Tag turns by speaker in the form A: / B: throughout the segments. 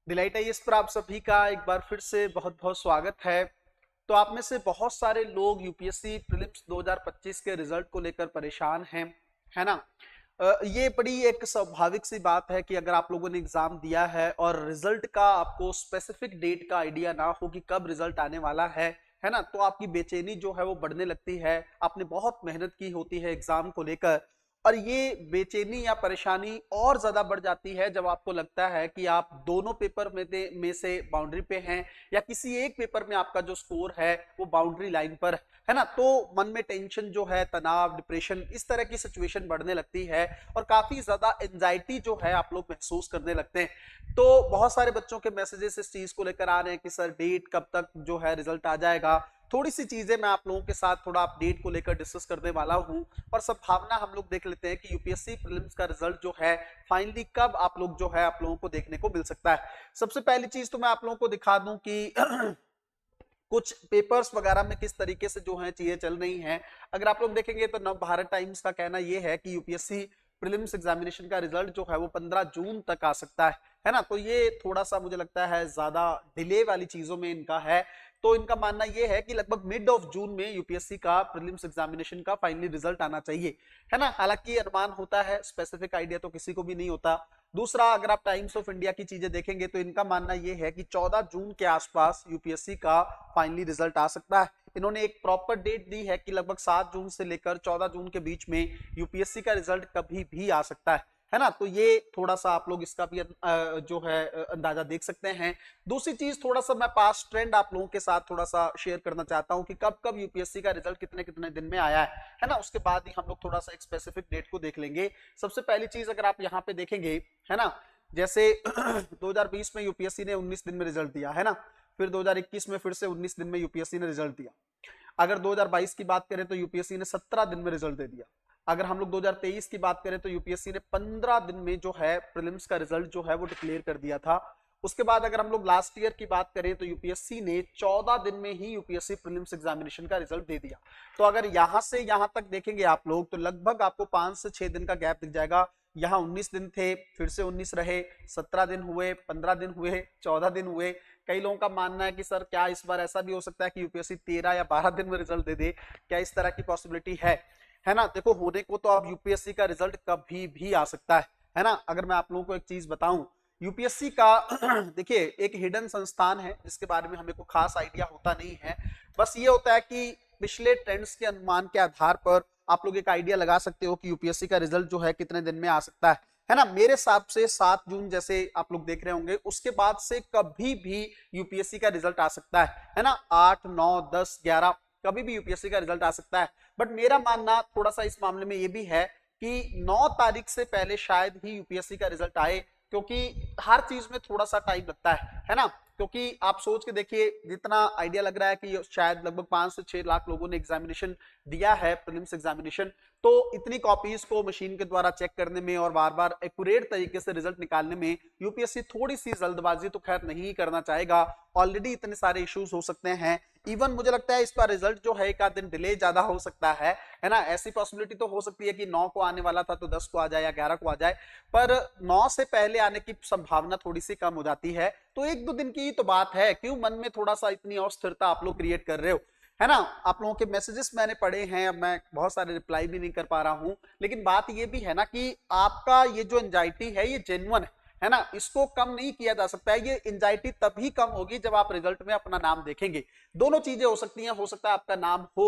A: Delight IAS पर आप सभी का एक बार फिर से बहुत बहुत स्वागत है। तो आप में से बहुत सारे लोग यूपीएससी प्रीलिम्स 2025 के रिजल्ट को लेकर परेशान हैं, है ना। ये बड़ी एक स्वाभाविक सी बात है कि अगर आप लोगों ने एग्जाम दिया है और रिजल्ट का आपको स्पेसिफिक डेट का आइडिया ना हो कि कब रिजल्ट आने वाला है ना, तो आपकी बेचैनी जो है वो बढ़ने लगती है। आपने बहुत मेहनत की होती है एग्जाम को लेकर, और ये बेचैनी या परेशानी और ज्यादा बढ़ जाती है जब आपको लगता है कि आप दोनों पेपर में से बाउंड्री पे हैं, या किसी एक पेपर में आपका जो स्कोर है वो बाउंड्री लाइन पर है ना। तो मन में टेंशन जो है, तनाव, डिप्रेशन, इस तरह की सिचुएशन बढ़ने लगती है और काफी ज्यादा एंजाइटी जो है आप लोग महसूस करने लगते हैं। तो बहुत सारे बच्चों के मैसेजेस इस चीज को लेकर आ रहे हैं कि सर डेट कब तक जो है रिजल्ट आ जाएगा। थोड़ी सी चीजें मैं आप लोगों के साथ थोड़ा अपडेट को लेकर डिस्कस करने वाला हूं, और संभावना हम लोग देख लेते हैं कि यूपीएससी प्रीलिम्स का रिजल्ट जो है फाइनली कब आप लोग जो है आप लोगों को देखने को मिल सकता है। सबसे पहली चीज तो मैं आप लोगों को दिखा दूं कि कुछ पेपर्स वगैरह में किस तरीके से जो है चीजें चल रही हैं। अगर आप लोग देखेंगे तो नव भारत टाइम्स का कहना यह है कि यूपीएससी प्रीलिम्स एग्जामिनेशन का रिजल्ट जो है वो 15 जून तक आ सकता है ना। तो ये थोड़ा सा मुझे लगता है ज्यादा डिले वाली चीजों में इनका है। तो इनका मानना यह है कि लगभग मिड ऑफ जून में यूपीएससी का प्रीलिम्स एग्जामिनेशन का फाइनली रिजल्ट आना चाहिए, है ना। हालांकि अनुमान होता है, स्पेसिफिक आइडिया तो किसी को भी नहीं होता। दूसरा, अगर आप टाइम्स ऑफ इंडिया की चीजें देखेंगे तो इनका मानना यह है कि 14 जून के आसपास यूपीएससी का फाइनली रिजल्ट आ सकता है। इन्होंने एक प्रॉपर डेट दी है कि लगभग 7 जून से लेकर 14 जून के बीच में यूपीएससी का रिजल्ट कभी भी आ सकता है ना। तो ये थोड़ा सा आप लोग इसका भी जो है अंदाजा देख सकते हैं। दूसरी चीज, थोड़ा सा मैं पास्ट ट्रेंड आप लोगों के साथ थोड़ा सा शेयर करना चाहता हूं कि कब कब यूपीएससी का रिजल्ट कितने कितने दिन में आया है ना। उसके बाद ही हम लोग थोड़ा सा एक स्पेसिफिक डेट को देख लेंगे। सबसे पहली चीज अगर आप यहाँ पे देखेंगे, है ना, जैसे 2020 में यूपीएससी ने 19 दिन में रिजल्ट दिया, है ना। फिर 2021 में फिर से 19 दिन में यूपीएससी ने रिजल्ट दिया। अगर 2022 की बात करें तो यूपीएससी ने 17 दिन में रिजल्ट दे दिया। अगर हम लोग 2023 की बात करें तो यूपीएससी ने 15 दिन में जो है प्रीलिम्स का रिजल्ट जो है वो डिक्लेयर कर दिया था। उसके बाद अगर हम लोग लास्ट ईयर की बात करें तो यूपीएससी ने 14 दिन में ही यूपीएससी प्रीलिम्स एग्जामिनेशन का रिजल्ट दे दिया। तो अगर यहां से यहां तक देखेंगे आप लोग तो लगभग आपको 5 से 6 दिन का गैप दिख जाएगा। यहाँ 19 दिन थे, फिर से 19 रहे, 17 दिन हुए, 15 दिन हुए, 14 दिन हुए। कई लोगों का मानना है कि सर क्या इस बार ऐसा भी हो सकता है कि यूपीएससी 13 या 12 दिन में रिजल्ट दे दे, क्या इस तरह की पॉसिबिलिटी है ना। देखो, होने को तो अब यूपीएससी का रिजल्ट कभी भी आ सकता है ना। अगर मैं आप लोगों को एक चीज बताऊं, यूपीएससी का देखिए एक हिडन संस्थान है जिसके बारे में हमें को खास आइडिया होता नहीं है। बस ये होता है कि पिछले ट्रेंड्स के अनुमान के आधार पर आप लोग एक आइडिया लगा सकते हो कि यूपीएससी का रिजल्ट जो है कितने दिन में आ सकता है ना। मेरे हिसाब से 7 जून जैसे आप लोग देख रहे होंगे, उसके बाद से कभी भी यूपीएससी का रिजल्ट आ सकता है ना। 8, 9, 10, 11 कभी भी यूपीएससी का रिजल्ट आ सकता है। बट मेरा मानना थोड़ा सा इस मामले में ये भी है कि 9 तारीख से पहले शायद ही यूपीएससी का रिजल्ट आए, क्योंकि हर चीज में थोड़ा सा टाइम लगता है ना। क्योंकि आप सोच के देखिए, जितना आइडिया लग रहा है कि शायद लगभग 5 से 6 लाख लोगों ने एग्जामिनेशन दिया है, प्रीलिम्स एग्जामिनेशन। तो इतनी कॉपीज को मशीन के द्वारा चेक करने में और बार बार एक्यूरेट तरीके से रिजल्ट निकालने में यूपीएससी थोड़ी सी जल्दबाजी तो खैर नहीं करना चाहेगा। ऑलरेडी इतने सारे इश्यूज हो सकते हैं। इवन मुझे लगता है इस बार रिजल्ट जो है एक आध दिन डिले ज्यादा हो सकता है ना। ऐसी पॉसिबिलिटी तो हो सकती है कि 9 को आने वाला था तो 10 को आ जाए या 11 को आ जाए, पर 9 से पहले आने की संभावना थोड़ी सी कम हो जाती है। तो 1-2 दिन की तो बात है, क्यों मन में थोड़ा सा इतनी अस्थिरता आप लोग क्रिएट कर रहे हो, है ना। आप लोगों के मैसेजेस मैंने पढ़े हैं, अब मैं बहुत सारे रिप्लाई भी नहीं कर पा रहा हूं, लेकिन बात ये भी है ना कि आपका ये जो एंजाइटी है ये जेन्युइन है ना। इसको कम नहीं किया जा सकता है। ये एंजाइटी तभी कम होगी जब आप रिजल्ट में अपना नाम देखेंगे। दोनों चीजें हो सकती हैं, हो सकता है आपका नाम हो,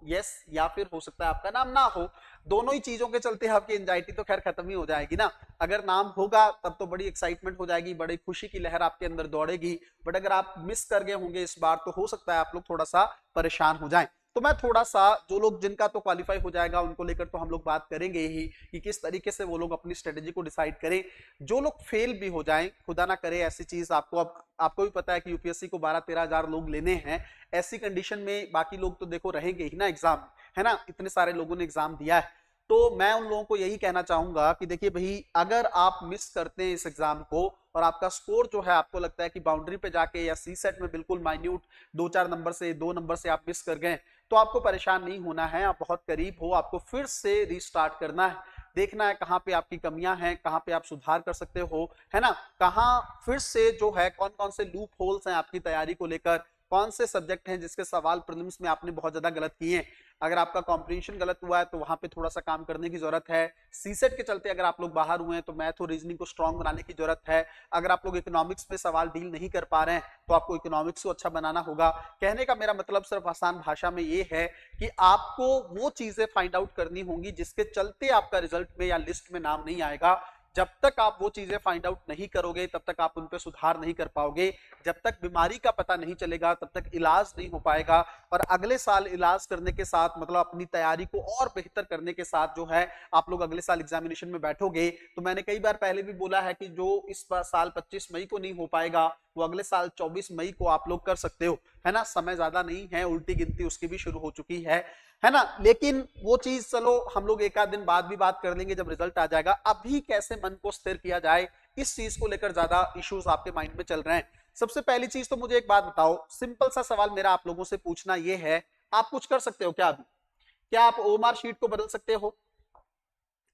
A: यस, या फिर हो सकता है आपका नाम ना हो। दोनों ही चीजों के चलते आपकी एंजाइटी तो खैर खत्म ही हो जाएगी ना। अगर नाम होगा तब तो बड़ी एक्साइटमेंट हो जाएगी, बड़ी खुशी की लहर आपके अंदर दौड़ेगी। बट अगर आप मिस कर गए होंगे इस बार तो हो सकता है आप लोग थोड़ा सा परेशान हो जाएं। तो मैं थोड़ा सा, जो लोग जिनका तो क्वालिफाई हो जाएगा उनको लेकर तो हम लोग बात करेंगे ही कि किस तरीके से वो लोग अपनी स्ट्रेटेजी को डिसाइड करें। जो लोग फेल भी हो जाएं, खुदा ना करे ऐसी चीज, आपको अब आपको भी पता है कि यूपीएससी को 12-13 हजार लोग लेने हैं। ऐसी कंडीशन में बाकी लोग तो देखो रहेंगे ही ना एग्जाम, है ना। इतने सारे लोगों ने एग्जाम दिया है। तो मैं उन लोगों को यही कहना चाहूंगा कि देखिए भाई, अगर आप मिस करते हैं इस एग्जाम को और आपका स्कोर जो है आपको लगता है कि बाउंड्री पे जाके या सी सेट में बिल्कुल माइन्यूट 2-4 नंबर से 2 नंबर से आप मिस कर गए, तो आपको परेशान नहीं होना है। आप बहुत करीब हो, आपको फिर से रीस्टार्ट करना है। देखना है कहाँ पे आपकी कमियां हैं, कहाँ पे आप सुधार कर सकते हो, है ना, कहाँ फिर से जो है कौन कौन से लूप होल्स हैं आपकी तैयारी को लेकर, कौन से सब्जेक्ट हैं जिसके सवाल प्रीलिम्स में आपने बहुत ज्यादा गलत किए हैं। अगर आपका कॉम्प्रिहेंशन गलत हुआ है तो वहां पे थोड़ा सा काम करने की जरूरत है। सीसेट के चलते अगर आप लोग बाहर हुए हैं तो मैथ और रीजनिंग को स्ट्रांग बनाने की जरूरत है। अगर आप लोग इकोनॉमिक्स में सवाल डील नहीं कर पा रहे हैं तो आपको इकोनॉमिक्स को अच्छा बनाना होगा। कहने का मेरा मतलब सिर्फ आसान भाषा में ये है कि आपको वो चीजें फाइंड आउट करनी होंगी जिसके चलते आपका रिजल्ट में या लिस्ट में नाम नहीं आएगा। जब तक आप वो चीजें फाइंड आउट नहीं करोगे तब तक आप उन पे सुधार नहीं कर पाओगे। जब तक बीमारी का पता नहीं चलेगा तब तक इलाज नहीं हो पाएगा। और अगले साल इलाज करने के साथ मतलब अपनी तैयारी को और बेहतर करने के साथ जो है आप लोग अगले साल एग्जामिनेशन में बैठोगे तो मैंने कई बार पहले भी बोला है कि जो इस साल 25 मई को नहीं हो पाएगा वो अगले साल 24 मई को आप लोग कर सकते हो, है ना। समय ज्यादा नहीं है, उल्टी गिनती उसकी भी शुरू हो चुकी है ना। लेकिन वो चीज चलो हम लोग एक आध दिन बाद भी बात कर लेंगे जब रिजल्ट आ जाएगा। अभी कैसे मन को स्थिर किया जाए इस चीज को लेकर ज्यादा इश्यूज आपके माइंड में चल रहे हैं। सबसे पहली चीज तो मुझे एक बात बताओ, सिंपल सा सवाल मेरा आप लोगों से पूछना ये है, आप कुछ कर सकते हो क्या अभी? क्या आप ओएमआर शीट को बदल सकते हो?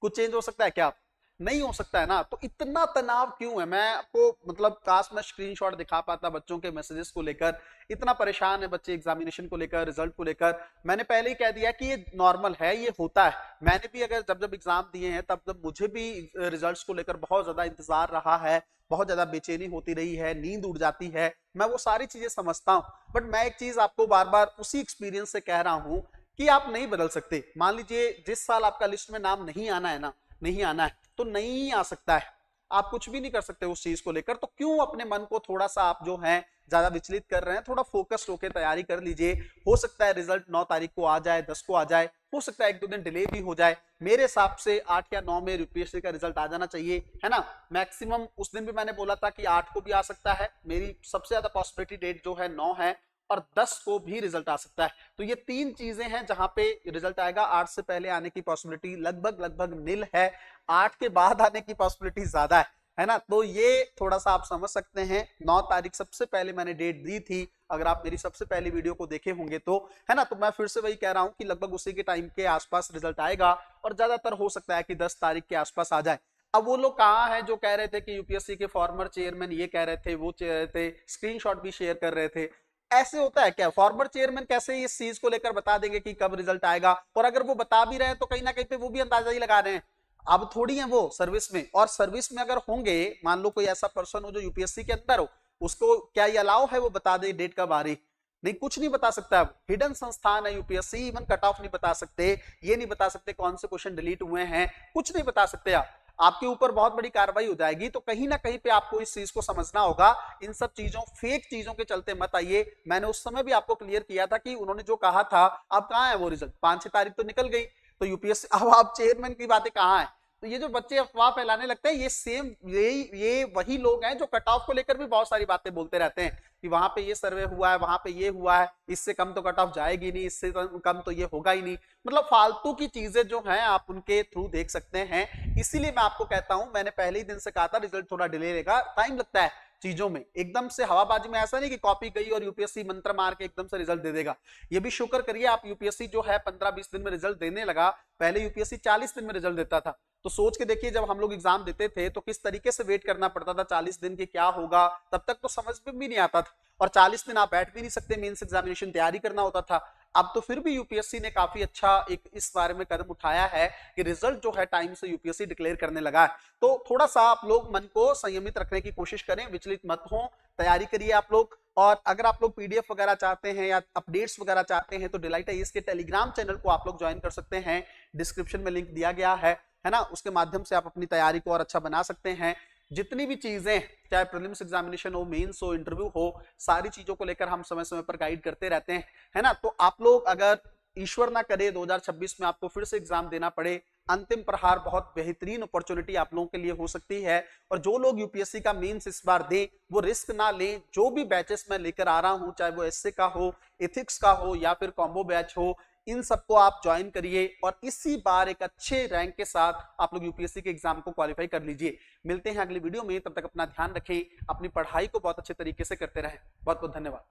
A: कुछ चेंज हो सकता है क्या? आप नहीं हो सकता है ना। तो इतना तनाव क्यों है? मैं आपको मतलब काश मैं स्क्रीनशॉट दिखा पाता बच्चों के मैसेजेस को लेकर। इतना परेशान है बच्चे एग्जामिनेशन को लेकर, रिजल्ट को लेकर। मैंने पहले ही कह दिया कि ये नॉर्मल है, ये होता है। मैंने भी अगर जब जब एग्जाम दिए हैं तब जब मुझे भी रिजल्ट्स को लेकर बहुत ज्यादा इंतजार रहा है, बहुत ज्यादा बेचैनी होती रही है, नींद उड़ जाती है, मैं वो सारी चीजें समझता हूँ। बट मैं एक चीज आपको बार बार उसी एक्सपीरियंस से कह रहा हूं कि आप नहीं बदल सकते। मान लीजिए जिस साल आपका लिस्ट में नाम नहीं आना है ना, नहीं आना है तो नहीं आ सकता है, आप कुछ भी नहीं कर सकते उस चीज को लेकर। तो क्यों अपने मन को थोड़ा सा आप जो है ज्यादा विचलित कर रहे हैं? थोड़ा फोकस्ड होकर तैयारी कर लीजिए। हो सकता है रिजल्ट 9 तारीख को आ जाए, 10 को आ जाए, हो सकता है 1-2 दिन डिले भी हो जाए। मेरे हिसाब से 8 या 9 में यूपीएससी का रिजल्ट आ जाना चाहिए, है ना। मैक्सिमम उस दिन भी मैंने बोला था कि 8 को भी आ सकता है, मेरी सबसे ज्यादा पॉसिबिलिटी डेट जो है 9 है, और 10 को भी रिजल्ट आ सकता है। तो ये 3 चीजें हैं जहां पे रिजल्ट आएगा। 8 से पहले आने की पॉसिबिलिटी लगभग लगभग नील है, 8 के बाद आने की पॉसिबिलिटी ज्यादा है ना। तो ये थोड़ा सा आप समझ सकते हैं। 9 तारीख सबसे पहले मैंने डेट दी थी, अगर आप मेरी सबसे पहली वीडियो को देखे होंगे तो, है ना। तो मैं फिर से वही कह रहा हूं कि लगभग उसी के टाइम के आसपास रिजल्ट आएगा, और ज्यादातर हो सकता है कि 10 तारीख के आसपास आ जाए। अब वो लोग कहाँ हैं जो कह रहे थे कि यूपीएससी के फॉर्मर चेयरमैन ये कह रहे थे, वो कह रहे थे, स्क्रीनशॉट भी शेयर कर रहे थे। ऐसे होता है क्या? फॉर्मर चेयरमैन कैसे इस चीज को लेकर बता देंगे कि कब रिजल्ट आएगा? और अगर वो बता भी रहे हैं तो कहीं ना कहीं पे वो भी अंदाजा ही लगा रहे हैं। अब थोड़ी है वो सर्विस में, और सर्विस में अगर होंगे, मान लो कोई ऐसा पर्सन हो जो यूपीएससी के अंदर हो, उसको क्या ये अलाउ है वो बता दे डेट कब आ रही? नहीं, कुछ नहीं बता सकता। हिडन संस्थान है यूपीएससी, इवन कट ऑफ नहीं बता सकते, ये नहीं बता सकते कौन से क्वेश्चन डिलीट हुए हैं, कुछ नहीं बता सकते आप। आपके ऊपर बहुत बड़ी कार्रवाई हो जाएगी। तो कहीं ना कहीं पे आपको इस चीज को समझना होगा। इन सब चीजों, फेक चीजों के चलते मत आइए। मैंने उस समय भी आपको क्लियर किया था कि उन्होंने जो कहा था, अब कहां है वो रिजल्ट? 5-6 तारीख तो निकल गई, तो यूपीएससी, अब आप चेयरमैन की बातें कहां है? तो ये जो बच्चे अफवाह फैलाने लगते हैं, ये सेम ये वही लोग हैं जो कट ऑफ को लेकर भी बहुत सारी बातें बोलते रहते हैं कि वहां पे ये सर्वे हुआ है, वहां पे ये हुआ है, इससे कम तो कट ऑफ जाएगी नहीं, इससे कम तो ये होगा ही नहीं। मतलब फालतू की चीजें जो हैं आप उनके थ्रू देख सकते हैं। इसीलिए मैं आपको कहता हूं, मैंने पहले ही दिन से कहा था रिजल्ट थोड़ा डिले रहेगा, टाइम लगता है चीजों में। एकदम से हवाबाजी में ऐसा नहीं कि कॉपी गई और यूपीएससी मंत्र मार के एकदम से रिजल्ट दे देगा। ये भी शुक्र करिए आप, यूपीएससी जो है 15-20 दिन में रिजल्ट देने लगा। पहले यूपीएससी 40 दिन में रिजल्ट देता था। तो सोच के देखिए, जब हम लोग एग्जाम देते थे तो किस तरीके से वेट करना पड़ता था 40 दिन की क्या होगा, तब तक तो समझ में भी नहीं आता था। और 40 दिन आप बैठ भी नहीं सकते, मेंस एग्जामिनेशन तैयारी करना होता था। अब तो फिर भी यूपीएससी ने काफी अच्छा एक इस बारे में कदम उठाया है कि रिजल्ट जो है टाइम से यूपीएससी डिक्लेयर करने लगा है। तो थोड़ा सा आप लोग मन को संयमित रखने की कोशिश करें, विचलित मत हो, तैयारी करिए आप लोग। और अगर आप लोग पीडीएफ वगैरह चाहते हैं या अपडेट्स वगैरह चाहते हैं तो डिलाइट आईएएस के टेलीग्राम चैनल को आप लोग ज्वाइन कर सकते हैं। डिस्क्रिप्शन में लिंक दिया गया है ना। उसके माध्यम से आप अपनी तैयारी को और अच्छा बना सकते हैं। जितनी भी चीजें, चाहे प्रीलिम्स एग्जामिनेशन हो, मेंस हो, इंटरव्यू हो, सारी चीजों को लेकर हम समय समय पर गाइड करते रहते हैं, है ना। तो आप लोग, अगर ईश्वर ना करे 2026 में आपको फिर से एग्जाम देना पड़े, अंतिम प्रहार बहुत बेहतरीन अपॉर्चुनिटी आप लोगों के लिए हो सकती है। और जो लोग यूपीएससी का मेंस इस बार दें वो रिस्क ना लें। जो भी बैचेस मैं लेकर आ रहा हूं, चाहे वो एसए का हो, एथिक्स का हो, या फिर कॉम्बो बैच हो, इन सबको आप ज्वाइन करिए और इसी बार एक अच्छे रैंक के साथ आप लोग यूपीएससी के एग्जाम को क्वालिफाई कर लीजिए। मिलते हैं अगली वीडियो में, तब तक अपना ध्यान रखें, अपनी पढ़ाई को बहुत अच्छे तरीके से करते रहें। बहुत बहुत धन्यवाद।